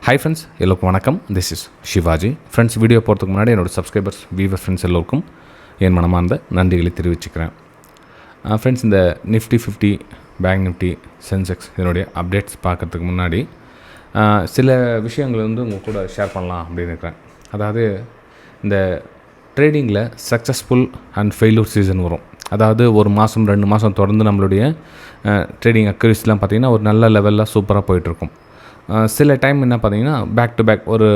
Hi friends, எல்லோருக்கும் வணக்கம். This is Shivaji. Friends, video போகிறதுக்கு முன்னாடி என்னோடய சப்ஸ்கிரைபர்ஸ் வியூவர் ஃப்ரெண்ட்ஸ் எல்லோருக்கும் என் மனமார்ந்த நன்றிகளை தெரிவிச்சுக்கிறேன். ஃப்ரெண்ட்ஸ், இந்த நிஃப்டி 50, பேங்க் நிஃப்டி, சென்செக்ஸ் இதனுடைய அப்டேட்ஸ் பார்க்குறதுக்கு முன்னாடி சில விஷயங்கள் உங்கள் கூட ஷேர் பண்ணலாம் அப்படின்னு இருக்கிறேன். அதாவது இந்த ட்ரேடிங்கில் சக்ஸஸ்ஃபுல் அண்ட் ஃபெயிலூர் சீசன் வரும். அதாவது ஒரு மாதம் 2 மாதம் தொடர்ந்து நம்மளுடைய ட்ரேடிங் அக்யூரஸிலாம் பார்த்திங்கன்னா ஒரு நல்ல லெவலில் சூப்பராக போயிட்டுருக்கும். சில டைம் என்ன பார்த்தீங்கன்னா பேக் டு பேக் ஒரு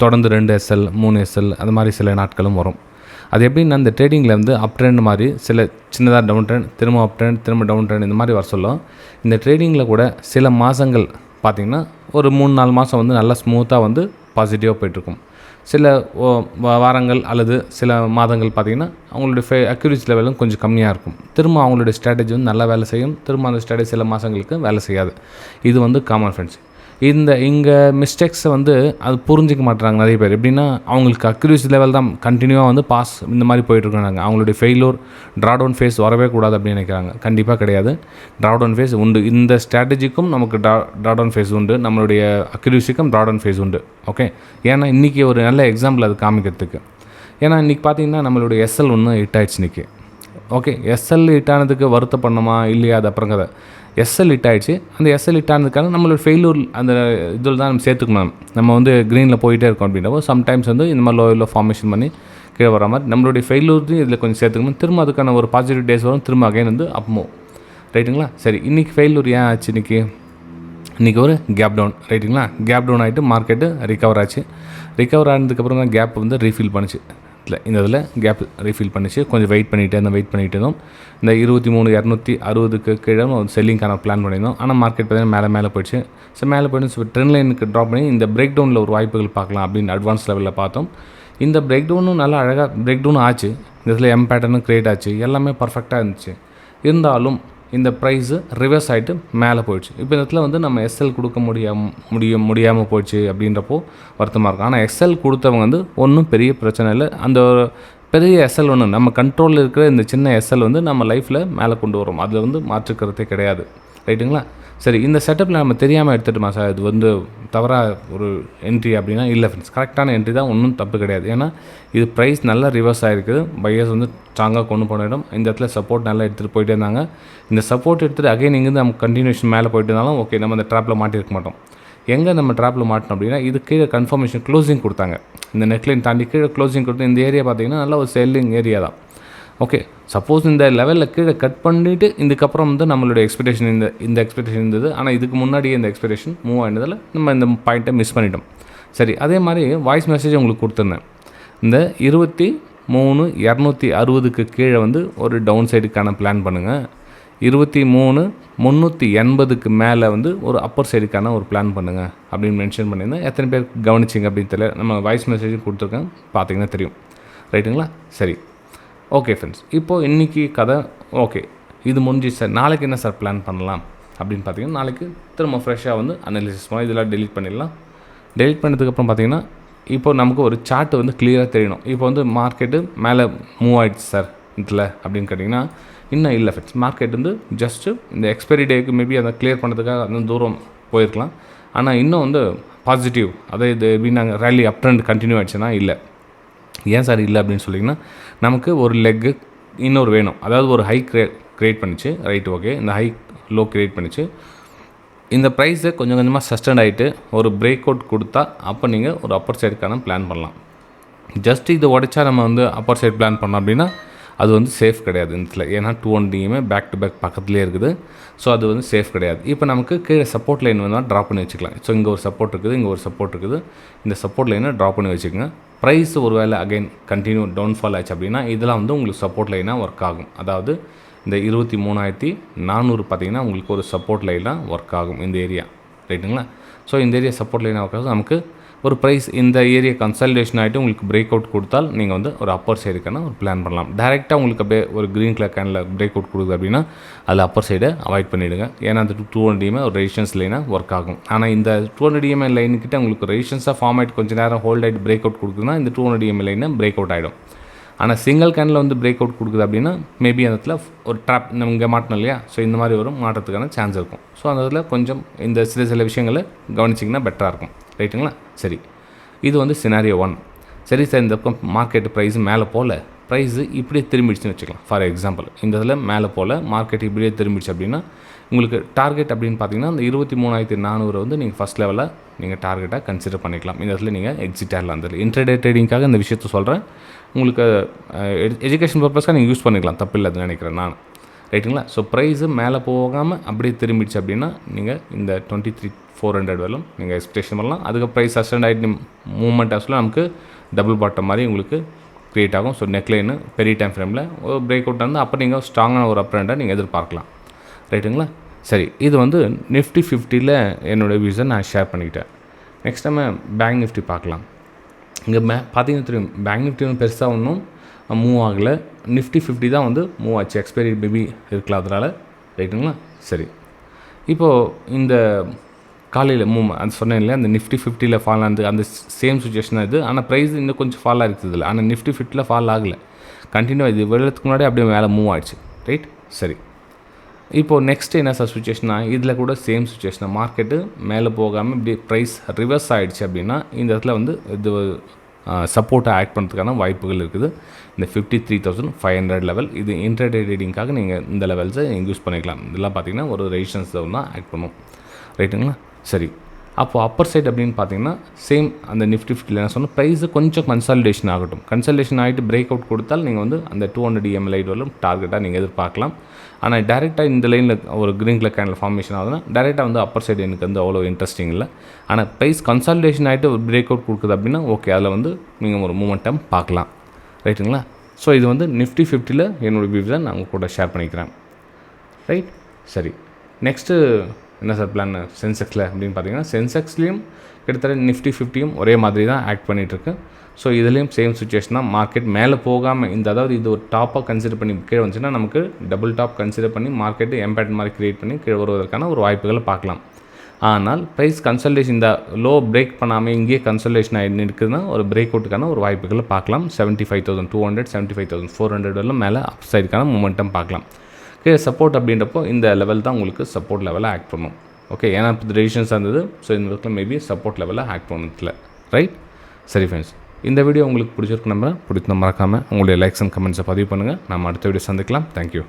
தொடர்ந்து 2 SL 3 SL அது மாதிரி சில நாட்களும் வரும். அது எப்படின்னா அந்த ட்ரேடிங்கில் அப் ட்ரெண்ட் மாதிரி சில சின்னதாக டவுன் ட்ரெண்ட், திரும்ப அப் ட்ரெண்ட், திரும்ப டவுன் ட்ரெண்ட் இந்த மாதிரி வர சொல்லும். இந்த ட்ரேடிங்கில் கூட சில மாதங்கள் பார்த்திங்கன்னா ஒரு 3-4 மாதம் நல்லா ஸ்மூத்தாக பாசிட்டிவாக போய்ட்டுருக்கும். சில வாரங்கள் அல்லது சில மாதங்கள் பார்த்திங்கன்னா அவங்களுடைய அக்யூரசி லெவலும் கொஞ்சம் கம்மியாக இருக்கும். திரும்ப அவங்களுடைய ஸ்ட்ராட்டஜி நல்லா வேலை செய்யும். திரும்ப அந்த ஸ்ட்ராட்டஜி சில மாதங்களுக்கு வேலை செய்யாது. இது காமன் ஃப்ரெண்ட்ஸ். இங்கே மிஸ்டேக்ஸை அது புரிஞ்சிக்க மாட்டுறாங்க நிறைய பேர். எப்படின்னா அவங்களுக்கு அக்யூரசி லெவல் தான் கண்டினியூவாக பாஸ் இந்த மாதிரி போயிட்டுருக்காங்க. அவங்களுடைய ஃபெயிலூர் ட்ராடவுன் ஃபேஸ் வரவே கூடாது அப்படின்னு நினைக்கிறாங்க. கண்டிப்பாக கிடையாது. ட்ராடவுன் ஃபேஸ் உண்டு. இந்த ஸ்ட்ராட்டஜிக்கும் நமக்கு ட்ராடவுன் ஃபேஸ் உண்டு. நம்மளுடைய அக்யூரசிக்கும் ட்ராடவுன் ஃபேஸ் உண்டு. ஓகே, ஏன்னா இன்றைக்கி ஒரு நல்ல எக்ஸாம்பிள் அது காமிக்கிறதுக்கு. ஏன்னா இன்றைக்கி பார்த்திங்கன்னா நம்மளுடைய SL ஹிட் ஆகிடுச்சு இன்றைக்கி. ஓகே, SL ஹிட் ஆனதுக்கு வருத்தப்படணுமா இல்லையா, அது அப்புறம் கதை. SL ஹிட் ஆகிடுச்சு. அந்த SL ஹிட் ஆனதுக்காக நம்மளோட ஃபெயிலூர் அந்த இதில் தான் நம்ம சேர்த்துக்கணும். நம்ம க்ரீனில் போயிட்டே இருக்கோம் அப்படின்றப்போ சம்டைம்ஸ் இந்த மாதிரி லோவில் ஃபார்மேஷன் பண்ணி கீழே வர மாதிரி நம்மளுடைய ஃபெயிலூர்த்தையும் இதில் கொஞ்சம் சேர்த்துக்கணும். திரும்ப அதுக்கான ஒரு பாசிட்டிவ் டேஸ் வரும். திரும்ப அகைன் அப்மோ ரைட்டுங்களா. சரி, இன்றைக்கி ஃபெயிலூர் ஏன் ஆச்சு? இன்றைக்கி ஒரு கேப் டவுன் ரைட்டுங்களா. கேப் டவுன் ஆகிட்டு மார்க்கெட்டு ரிகவர் ஆச்சு. ரிகவர் ஆனதுக்கப்புறம் தான் கேப் ரீஃபில் பண்ணிச்சு. இந்த இதில் கேப் ரீஃபில் பண்ணிச்சு. கொஞ்சம் வெயிட் பண்ணிகிட்டே இருந்தோம். இந்த 23,260க்கு கீழே ஒரு செல்லிங்கான பிளான் பண்ணியிருந்தோம். ஆனால் மார்க்கெட் பார்த்தீங்கன்னா மேலே போயிடுச்சு. ஸோ மேலே போய்ட்டு ட்ரெண்ட் லைனுக்கு ட்ராப் பண்ணி இந்த பிரேக் டவுனில் ஒரு வாய்ப்புகள் பார்க்கலாம் அப்படின்னு அட்வான்ஸ் லெவலில் பார்த்தோம். இந்த பிரேக் டவுனும் நல்லா அழகாக பிரேக் டவுன் ஆச்சு. இந்த இதில் M பேட்டர்னும் க்ரியேட் ஆச்சு. எல்லாமே பர்ஃபெக்டாக இருந்துச்சு. இருந்தாலும் இந்த ப்ரைஸு ரிவர்ஸ் ஆகிட்டு மேலே போயிடுச்சு. இப்போ இந்த இடத்துல நம்ம SL கொடுக்க முடியாமல் போயிடுச்சு அப்படின்றப்போ வருத்தமாக இருக்கும். ஆனால் SL கொடுத்தவங்க ஒன்றும் பெரிய பிரச்சனை இல்லை. அந்த பெரிய SL ஒன்று நம்ம கண்ட்ரோலில் இருக்கிற இந்த சின்ன SL நம்ம லைஃப்பில் மேலே கொண்டு வரும். அதில் மாற்றுக்கிறதே கிடையாது ரைட்டுங்களா. சரி, இந்த செட்டப்பில் நம்ம தெரியாமல் எடுத்துகிட்டோமா சார், இது தவறாக ஒரு என்ட்ரி அப்படின்னா இல்லை ஃப்ரெண்ட்ஸ், கரெக்டான என்ட்ரி தான், ஒன்றும் தப்பு கிடையாது. ஏன்னா இது ப்ரைஸ் நல்லா ரிவர்ஸ் ஆகிருக்குது. பையர்ஸ் ஸ்ட்ராங்காக கொண்டு போன இடம். இந்த இடத்துல சப்போர்ட் நல்லா எடுத்துகிட்டு போயிட்டே இருந்தாங்க. இந்த சப்போர்ட் எடுத்துகிட்டு அகைன் இங்கேருந்து நம்ம கண்டினியூஷன் மேலே போயிட்டு இருந்தாலும் ஓகே, நம்ம அந்த ட்ராப்பில் மாட்டிருக்க மாட்டோம். எங்கே நம்ம ட்ராப்பில் மாட்டோம் அப்படின்னா இது கீழே கன்ஃபர்மேஷன் க்ளோசிங் கொடுத்தாங்க. இந்த நெட்லைன் தாண்டி கீழே க்ளோசிங் கொடுத்து இந்த ஏரியா பார்த்திங்கன்னா நல்ல ஒரு செல்லிங் ஏரியா தான். ஓகே, சப்போஸ் இந்த லெவலில் கீழே கட் பண்ணிவிட்டு இதுக்கப்புறம் நம்மளுடைய எக்ஸ்பெக்டேஷன் இந்த எக்ஸ்பெக்டேஷன் இருந்தது. ஆனால் இதுக்கு முன்னாடியே இந்த எக்ஸ்பெக்டேஷன் மூவ் ஆகினதில் நம்ம இந்த பாயிண்ட்டை மிஸ் பண்ணிட்டோம். சரி, அதே மாதிரி வாய்ஸ் மெசேஜ் உங்களுக்கு கொடுத்துருந்தேன். இந்த 23,260க்கு கீழே ஒரு டவுன் சைடுக்கான பிளான் பண்ணுங்கள். 23,380க்கு மேலே ஒரு அப்பர் சைடுக்கான ஒரு பிளான் பண்ணுங்கள் அப்படின்னு மென்ஷன் பண்ணியிருந்தேன். எத்தனை பேர் கவனிச்சிங்க அப்படின்னு தெரியல. நம்ம வாய்ஸ் மெசேஜும் கொடுத்துருக்கேன், பார்த்தீங்கன்னா தெரியும் ரைட்டுங்களா. சரி, ஓகே ஃப்ரெண்ட்ஸ், இப்போது இன்றைக்கி கதை ஓகே, இது முடிஞ்சு சார். நாளைக்கு என்ன சார் பிளான் பண்ணலாம் அப்படின்னு பார்த்தீங்கன்னா நாளைக்கு திரும்ப ஃப்ரெஷ்ஷாக அனாலிசிஸ் பண்ணலாம். இதெல்லாம் டெலிட் பண்ணிடலாம். டெலிட் பண்ணதுக்கப்புறம் பார்த்தீங்கன்னா இப்போ நமக்கு ஒரு சார்ட்டு கிளியராக தெரியணும். இப்போ மார்க்கெட்டு மேலே மூவ் ஆகிடுச்சு சார் இதில் அப்படின்னு கேட்டிங்கன்னா இன்னும் இல்லை ஃப்ரெண்ட்ஸ். மார்க்கெட் ஜஸ்ட்டு இந்த எக்ஸ்பைரி டேக்கு மேபி அதை கிளியர் பண்ணுறதுக்காக தூரம் போயிருக்கலாம். ஆனால் இன்னும் பாசிட்டிவ் அதாவது இது எப்படின்னா ரேலி அப் ட்ரெண்ட் கண்டினியூ ஆகிடுச்சுன்னா இல்லை. ஏன் சார் இல்லை அப்படின்னு சொல்லிங்கன்னா நமக்கு ஒரு லெக்கு இன்னொரு வேணும். அதாவது ஒரு ஹை க்ரியேட் பண்ணிச்சு ரைட். ஓகே, இந்த ஹை லோ க்ரியேட் பண்ணிச்சு. இந்த ப்ரைஸை கொஞ்சம் கொஞ்சமாக சஸ்டெண்ட் ஆகிட்டு ஒரு பிரேக் அவுட் கொடுத்தா அப்போ நீங்கள் ஒரு அப்பர் சைடுக்கான பிளான் பண்ணலாம். ஜஸ்ட் இதை உடைச்சா நம்ம அப்பர் சைடு பிளான் பண்ணோம் அப்படின்னா அது சேஃப் கிடையாது இந்த இடத்துல. ஏன்னா 210 பேக் டு பேக் பக்கத்துலேயே இருக்குது. ஸோ அது சேஃப் கிடையாது. இப்போ நமக்கு கீழே சப்போர்ட் லைன் ட்ராப் பண்ணி வச்சுக்கலாம். ஸோ இங்கே ஒரு சப்போர்ட் இருக்குது, இங்கே ஒரு சப்போர்ட் இருக்குது. இந்த சப்போர்ட் லைனை ட்ராப் பண்ணி வச்சுக்கோங்க. ப்ரைஸ் ஒரு வேளை அகைன் கண்டினியூ டவுன்ஃபால் ஆச்சு அப்படின்னா இதெல்லாம் உங்களுக்கு சப்போர்ட் லைனாக ஒர்க் ஆகும். அதாவது இந்த 23,400 பார்த்திங்கன்னா உங்களுக்கு ஒரு சப்போர்ட் லைனாக ஒர்க் ஆகும் இந்த ஏரியா ரைட்டுங்களா. ஸோ இந்த ஏரியா சப்போர்ட் லைனாக ஒர்க் ஆகும். நமக்கு ஒரு ப்ரைஸ் இந்த ஏரியா கன்சல்டேஷன் ஆகிட்டு உங்களுக்கு பிரேக் அவுட் கொடுத்தால் நீங்கள் ஒரு அப்பர் சைடுக்கான ஒரு பிளான் பண்ணலாம். டேரெக்டாக உங்களுக்கு அப்படியே ஒரு க்ரீன் கலர் கேனில் பிரேக் அவுட் கொடுக்குது அப்படின்னா அதில் அப்பர் சைடை அவாய்ட் பண்ணிவிடுங்க. ஏன்னா அந்த 200 ஒரு ரெசிஸ்டன்ஸ் லைனாக ஒர்க் ஆகும். ஆனால் இந்த 200 லைனுக்கிட்ட உங்களுக்கு ரெசிஸ்டன்ஸாக ஃபார்ம் ஆகிட்டு கொஞ்சம் நேரம் ஹோல்ட் ஆகிட்டு பிரேக் அவுட் கொடுக்குதுன்னா இந்த 200 லைனை பிரேக் அவுட் ஆகிடும். ஆனால் சிங்கிள் கேண்டில் வந்து பிரேக் அவுட் கொடுக்குது அப்படின்னா மேபி அந்த இடத்துல ஒரு ட்ராப் நம்ம இங்கே மாட்டணும் இல்லையா, ஸோ இந்த மாதிரி வரும் மாற்றத்துக்கான சான்ஸ் இருக்கும். ஸோ அந்த இடத்துல கொஞ்சம் இந்த சில விஷயங்களை கவனிச்சிங்கன்னா பெட்டராக இருக்கும். ரைட்டுங்களா? சரி, இது வந்து சினாரியோ 1. சரி சார், இந்த பக்கம் மார்க்கெட்டு ப்ரைஸ் மேலே போகல, ப்ரைஸு இப்படியே திரும்பிடுச்சுன்னு வச்சுக்கலாம். ஃபார் எக்ஸாம்பிள் இந்த இதில் மேலே போல் மார்க்கெட் இப்படியே திரும்பிடுச்சு அப்படின்னா உங்களுக்கு டார்கெட் அப்படின்னு பார்த்தீங்கன்னா அந்த 23,400 வந்து நீங்கள் ஃபஸ்ட் லெவலில் நீங்கள் டார்கெட்டாக கன்சிடர் பண்ணிக்கலாம். இந்த இடத்துல நீங்கள் எக்ஸிட் ஆகலாம். அந்த இன்ட்ராடே ட்ரேடிங்காக இந்த விஷயத்த சொல்கிறேன். உங்களுக்கு எஜுகேஷன் பர்பஸ்க்காக நீங்கள் யூஸ் பண்ணிக்கலாம், தப்பு இல்லை நினைக்கிறேன் நான். ரைட்டுங்களா? ஸோ ப்ரைஸு மேலே போகாமல் அப்படியே திரும்பிடுச்சு அப்படின்னா நீங்கள் இந்த 23,400 வரலும் நீங்கள் எக்ஸ்பெக்டேஷன் பண்ணலாம். அதுக்கு ப்ரைஸ் சஸ்டெண்ட் ஆகிட்டு மூவ்மெண்ட் ஆக்சுவலாக நமக்கு டபுள் பாட்டம் மாதிரி உங்களுக்கு க்ரியேட் ஆகும். ஸோ நெக்லைனு பெரிய டைம் ஃப்ரேமில் ஒரு பிரேக் அவுட் வந்து அப்போ நீங்கள் ஸ்ட்ராங்கான ஒரு அப் ட்ரெண்டை நீங்கள் எதிர்பார்க்கலாம். ரைட்டுங்களா? சரி, இது வந்து நிஃப்டி 50ல் என்னோடய வியூஸை நான் ஷேர் பண்ணிக்கிட்டேன். நெக்ஸ்ட் நம்ம பேங்க் நிஃப்டி பார்க்கலாம். இங்கே பார்த்தீங்கன்னா தெரியும், பேங்க் நிஃப்டி ஒன்றும் பெருசாக ஒன்றும் மூவ் ஆகலை. நிஃப்டி 50 தான் வந்து மூவ் ஆச்சு. எக்ஸ்பைரி மேபி இருக்கலாம் அதனால். ரைட்டுங்களா? சரி, இப்போது இந்த காலையில் அது சொன்னேன் இல்லையா, அந்த நிஃப்டி 50ல் ஃபால் ஆனது அந்த சேம் சுச்சுவேஷன் இது. ஆனால் ப்ரைஸ் இன்னும் கொஞ்சம் ஃபால் ஆகிருக்குது இல்லை, ஆனால் நிஃப்டி 50ல் ஃபால் ஆகலை. கண்டினியூ இது வெள்ளத்துக்கு முன்னாடி அப்படியே மேலே மூவ் ஆகிடுச்சு. ரைட்? சரி, இப்போது நெக்ஸ்ட் என்ன சார் சுச்சுவேஷனா, இதில் கூட சேம் சுச்சுவேஷனாக மார்க்கெட்டு மேலே போகாமல் இப்படி ப்ரைஸ் ரிவர்ஸ் ஆகிடுச்சு அப்படின்னா இந்த இடத்துல வந்து இது சப்போர்ட்டாக ஆக்ட் பண்ணுறதுக்கான வாய்ப்புகள் இருக்குது. இந்த 53,500 லெவல் இது இன்ட்ராடே ட்ரேடிங்காக நீங்கள் இந்த லெவல்ஸை யூஸ் பண்ணிக்கலாம். இதெல்லாம் பார்த்தீங்கன்னா ஒரு ரெசிஸ்டன்ஸ் தான் ஆக்ட் பண்ணும். ரைட்டுங்களா? சரி, அப்போது அப்பர் சைட் அப்படின்னு பார்த்தீங்கன்னா சேம் அந்த நிஃப்டி 50ல் என்ன சொன்னால் ப்ரைஸு கொஞ்சம் கன்சாலிடேஷன் ஆகட்டும். கன்சாலிடேஷன் ஆகிட்டு பிரேக் அவுட் கொடுத்தால் நீங்கள் வந்து அந்த 200 EM லைட் வரலும் டார்கெட்டாக நீங்கள் எதிர்பார்க்கலாம். ஆனால் டேரெக்டாக இந்த லைனில் ஒரு க்ரீன் கலர் கேண்டில் ஃபார்மேஷன் ஆகுதுன்னா டேரெக்டாக வந்து அப்பர் சைடு எனக்கு வந்து அவ்வளோ இன்ட்ரெஸ்டிங் இல்லை. ஆனால் ப்ரைஸ் கன்சாலிடேஷன் ஆகிட்டு ஒரு பிரேக் அவுட் கொடுக்குது அப்படின்னா ஓகே, அதில் வந்து நீங்கள் ஒரு மூமெண்டம் பார்க்கலாம். ரைட்டுங்களா? ஸோ இது வந்து நிஃப்டி 50ல் என்னோடய வியூஸை நான் உங்கள் கூட ஷேர் பண்ணிக்கிறேன். ரைட்? சரி, நெக்ஸ்ட்டு என்ன சார் பிளான் சென்செக்ஸில் அப்படின்னு பார்த்தீங்கன்னா சென்செக்ஸ்லேயும் கிட்டத்தட்ட நிஃப்டி 50யும் ஒரே மாதிரி தான் ஆக்ட் பண்ணிகிட்ருக்கு. ஸோ இதுலேயும் சேம் சுச்சுவேஷன் தான். மார்க்கெட் மேலே போகாமல் அதாவது இது ஒரு டாப்பாக கன்சிடர் பண்ணி கீழே வந்துச்சுன்னா நமக்கு டபுள் டாப் கன்சிடர் பண்ணி மார்க்கெட்டு எம்பேட் மாதிரி க்ரியேட் பண்ணி கீழே வருவதற்கான ஒரு வாய்ப்புகளை பார்க்கலாம். ஆனால் ப்ரைஸ் கன்சல்டேஷன் இந்த லோ பிரேக் பண்ணாமல் இங்கேயே கன்சல்டேஷன் ஆகிட்டு இருக்குதுன்னா ஒரு பிரேக் அவுட்டுக்கான ஒரு வாய்ப்புகளை பார்க்கலாம். 75,200 75,400 வரலும் மேலே அப் சைடுக்கான மூமெண்டம் பார்க்கலாம். கீழே சப்போர்ட் அப்படின்றப்போ இந்த லெவல் தான் உங்களுக்கு சப்போர்ட் லெவலில் ஆக்ட் பண்ணும். ஓகே, ஏன்னா இப்போ ரெசிஸ்டன்ஸ் இருந்தது. ஸோ இந்த இடத்துல மேபி சப்போர்ட் லெவலில் ஆக்ட் பண்ணதில்ல. ரைட்? சரி ஃப்ரெண்ட்ஸ், இந்த வீடியோ உங்களுக்கு பிடிச்சிருக்கு. பிடிச்ச மறக்காமல் உங்களுடைய லைக்ஸ் அண்ட் கமெண்ட்ஸை பதிவு பண்ணுங்கள். நம்ம அடுத்த வீடியோ சந்திக்கலாம். தேங்க்யூ.